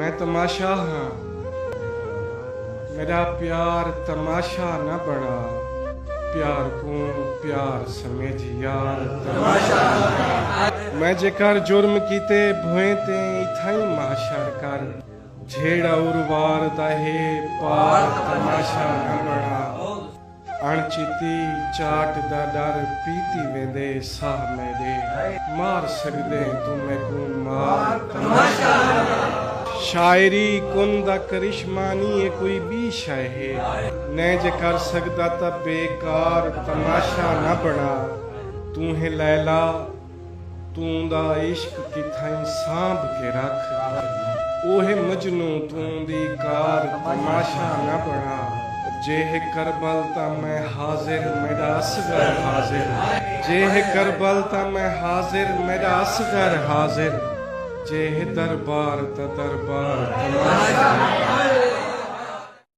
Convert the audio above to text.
मैं तमाशा हाँ, मेरा प्यार तमाशा न बना, प्यार को प्यार समझ यार तमाशा। मैं जेकर जुर्म कीते भोए ते इथाई माशर कर, झेड़ा उर्वार दहे पार तमाशा न बना। अणचिती चाट दा डर पीती वेंदे साह मेरे, मार सकदे तू मैनू मार तमाशा। शायरी कुन दा करिश्मा नहीं है कोई भी शय है, ने जे कर सकदा ता बेकार तमाशा न बना। तू है लैला तू दा इश्क किथाई सांभ के रख, ओहे मजनू तू दी कार तमाशा न बना। जे है करबल ता मैं हाजिर मेरा असगर हाजिर, जे है करबल ता मैं हाजिर मेरा असगर हाजिर, जे है दरबार ता दरबार तमाशा।